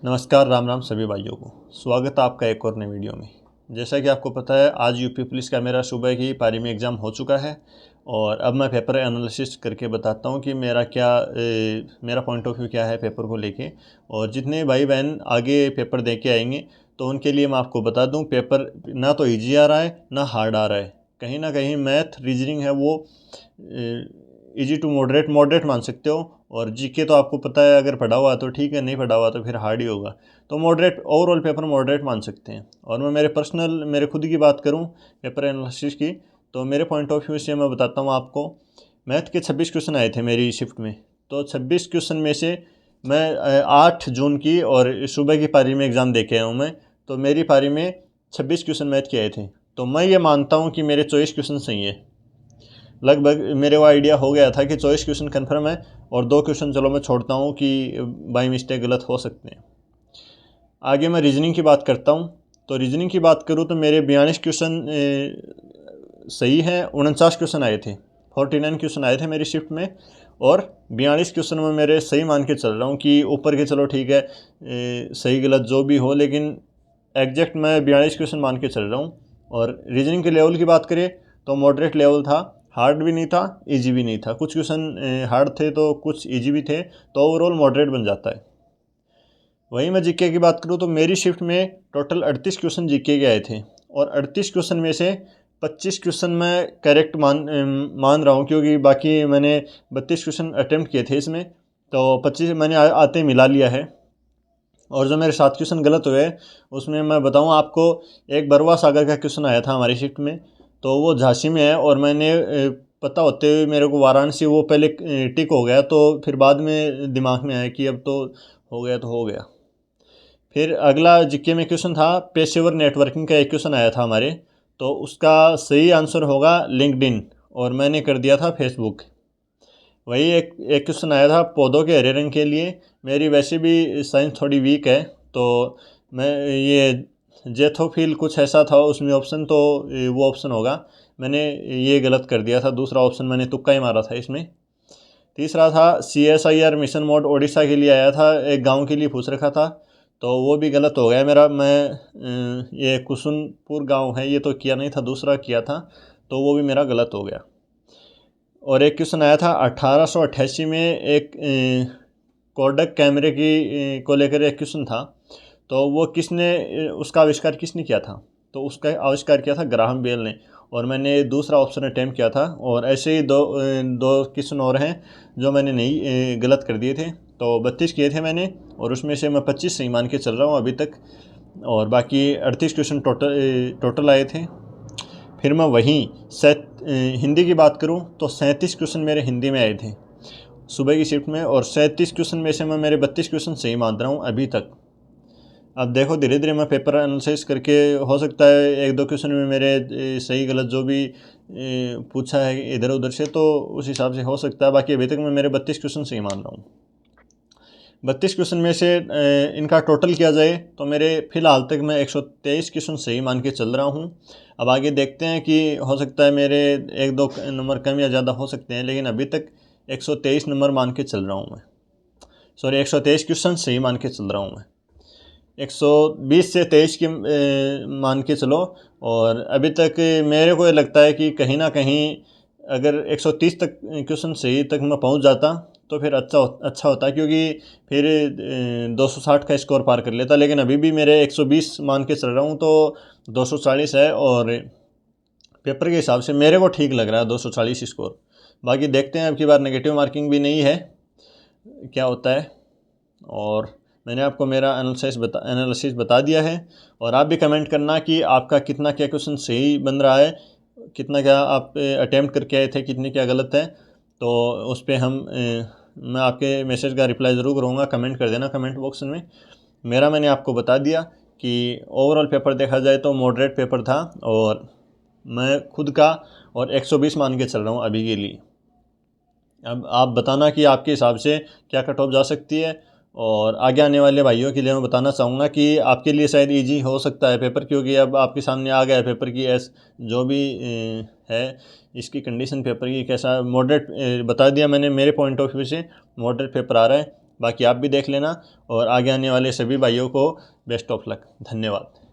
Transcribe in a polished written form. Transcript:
नमस्कार, राम राम सभी भाइयों को। स्वागत है आपका एक और नई वीडियो में। जैसा कि आपको पता है, आज यूपी पुलिस का मेरा सुबह की पारी में एग्ज़ाम हो चुका है और अब मैं पेपर एनालिसिस करके बताता हूँ कि मेरा पॉइंट ऑफ व्यू क्या है पेपर को लेके। और जितने भाई बहन आगे पेपर दे के आएंगे तो उनके लिए मैं आपको बता दूँ, पेपर ना तो ईजी आ रहा है ना हार्ड आ रहा है। कहीं ना कहीं मैथ रीजनिंग है वो इजी टू मॉडरेट मान सकते हो। और जीके तो आपको पता है, अगर पढ़ा हुआ तो ठीक है, नहीं पढ़ा हुआ तो फिर हार्ड ही होगा। तो मॉडरेट, ओवरऑल पेपर मॉडरेट मान सकते हैं। और मैं मेरे खुद की बात करूं पेपर एनालिसिस की, तो मेरे पॉइंट ऑफ व्यू से मैं बताता हूं आपको। मैथ के 26 क्वेश्चन आए थे मेरी शिफ्ट में। तो 26 क्वेश्चन में से मैं 8 जून की और सुबह की पारी में एग्ज़ाम दे के आया हूँ मैं। तो मेरी पारी में 26 क्वेश्चन मैथ के आए थे। तो मैं ये मानता हूँ कि मेरे 24 क्वेश्चन सही है। लगभग मेरे को आइडिया हो गया था कि 24 क्वेश्चन कन्फर्म है और 2 क्वेश्चन चलो मैं छोड़ता हूँ कि बाई मिस्टेक गलत हो सकते हैं। आगे मैं रीजनिंग की बात करता हूँ। तो रीजनिंग की बात करूँ तो मेरे 42 क्वेश्चन सही हैं। 49 क्वेश्चन आए थे, 49 क्वेश्चन आए थे मेरी शिफ्ट में। और 42 क्वेश्चन में मेरे सही मान के चल रहा हूँ कि ऊपर के चलो ठीक है, सही गलत जो भी हो, लेकिन एग्जैक्ट मैं 42 क्वेश्चन मान के चल रहा हूँ। और रीजनिंग के लेवल की बात करें तो मॉडरेट लेवल था, हार्ड भी नहीं था, इजी भी नहीं था। कुछ क्वेश्चन हार्ड थे तो कुछ इजी भी थे, तो ओवरऑल मॉडरेट बन जाता है। वहीं मैं जीके की बात करूँ तो मेरी शिफ्ट में टोटल 38 क्वेश्चन जीके के आए थे। और 38 क्वेश्चन में से 25 क्वेश्चन मैं करेक्ट मान रहा हूँ, क्योंकि बाकी मैंने 32 क्वेश्चन अटैम्प्ट किए थे इसमें। तो 25 मैंने आते ही मिला लिया है। और जो मेरे 7 क्वेश्चन गलत हुए उसमें मैं बताऊँ आपको, एक बरवा सागर का क्वेश्चन आया था हमारी शिफ्ट में। तो वो झांसी में है और मैंने पता होते हुए मेरे को वाराणसी वो पहले टिक हो गया, तो फिर बाद में दिमाग में आया कि अब तो हो गया तो हो गया। फिर अगला जीके में क्वेश्चन था, पेशेवर नेटवर्किंग का एक क्वेश्चन आया था हमारे। तो उसका सही आंसर होगा लिंक्डइन, और मैंने कर दिया था फेसबुक। वही एक क्वेश्चन आया था पौधों के हरे रंग के लिए। मेरी वैसे भी साइंस थोड़ी वीक है, तो मैं ये जेथोफिल कुछ ऐसा था उसमें ऑप्शन, तो वो ऑप्शन होगा। मैंने ये गलत कर दिया था, दूसरा ऑप्शन मैंने तुक्का ही मारा था इसमें। तीसरा था CSIR मिशन मोड ओडिशा के लिए आया था, एक गांव के लिए पूछ रखा था। तो वो भी गलत हो गया मेरा। ये कुसुनपुर गांव है ये तो किया नहीं था, दूसरा किया था, तो वो भी मेरा गलत हो गया। और एक क्वेश्चन आया था 1888 में, एक कोडक कैमरे की को लेकर एक क्वेश्चन था। तो वो उसका आविष्कार किसने किया था? तो उसका आविष्कार किया था ग्राहम बेल ने। और मैंने दूसरा ऑप्शन अटैम्प्ट किया था। और ऐसे ही दो क्वेश्चन और हैं जो मैंने नहीं गलत कर दिए थे। तो 32 किए थे मैंने, और उसमें से मैं 25 सही मान के चल रहा हूँ अभी तक। और बाकी 38 क्वेश्चन टोटल आए थे। फिर मैं वहीं हिंदी की बात करूं तो 37 क्वेश्चन मेरे हिंदी में आए थे सुबह की शिफ्ट में। और 37 क्वेश्चन में से मैं मेरे 32 क्वेश्चन सही मान रहा हूं अभी तक। अब देखो, धीरे धीरे मैं पेपर एनालिसिस करके, हो सकता है एक दो क्वेश्चन में मेरे सही गलत जो भी पूछा है इधर उधर से, तो उस हिसाब से हो सकता है। बाकी अभी तक मैं मेरे 32 क्वेश्चन सही मान रहा हूँ। 32 क्वेश्चन में से इनका टोटल किया जाए तो मेरे फ़िलहाल तक मैं 123 क्वेश्चन सही मान के चल रहा हूँ। अब आगे देखते हैं कि हो सकता है मेरे एक दो नंबर कम या ज़्यादा हो सकते हैं, लेकिन अभी तक 123 नंबर मान के चल रहा हूँ मैं। सॉरी, 123 क्वेश्चन सही मान के चल रहा हूँ मैं। 120 से 23 की मान के चलो। और अभी तक मेरे को ये लगता है कि कहीं ना कहीं अगर 130 तक क्वेश्चन सही तक मैं पहुंच जाता तो फिर अच्छा होता, क्योंकि फिर 260 का स्कोर पार कर लेता। लेकिन अभी भी मेरे 120 मान के चल रहा हूँ, तो 240 है। और पेपर के हिसाब से मेरे को ठीक लग रहा है 240 स्कोर। बाकी देखते हैं, अब की बार नेगेटिव मार्किंग भी नहीं है, क्या होता है। और मैंने आपको मेरा एनालिसिस बता दिया है। और आप भी कमेंट करना कि आपका कितना क्या क्वेश्चन सही बन रहा है, कितना क्या आप अटैम्प्ट करके आए थे, कितने क्या गलत है। तो उस पर मैं आपके मैसेज का रिप्लाई ज़रूर करूँगा। कमेंट कर देना कमेंट बॉक्स में। मैंने आपको बता दिया कि ओवरऑल पेपर देखा जाए तो मॉडरेट पेपर था, और मैं खुद का और 120 मान के चल रहा हूँ अभी के लिए। अब आप बताना कि आपके हिसाब से क्या कट ऑफ जा सकती है। और आगे आने वाले भाइयों के लिए मैं बताना चाहूँगा कि आपके लिए शायद इजी हो सकता है पेपर, क्योंकि अब आपके सामने आ गया है पेपर की जो भी है इसकी कंडीशन पेपर की कैसा। मॉडरेट बता दिया मैंने, मेरे पॉइंट ऑफ व्यू से मॉडरेट पेपर आ रहा है। बाकी आप भी देख लेना और आगे आने वाले सभी भाइयों को बेस्ट ऑफ लक। धन्यवाद।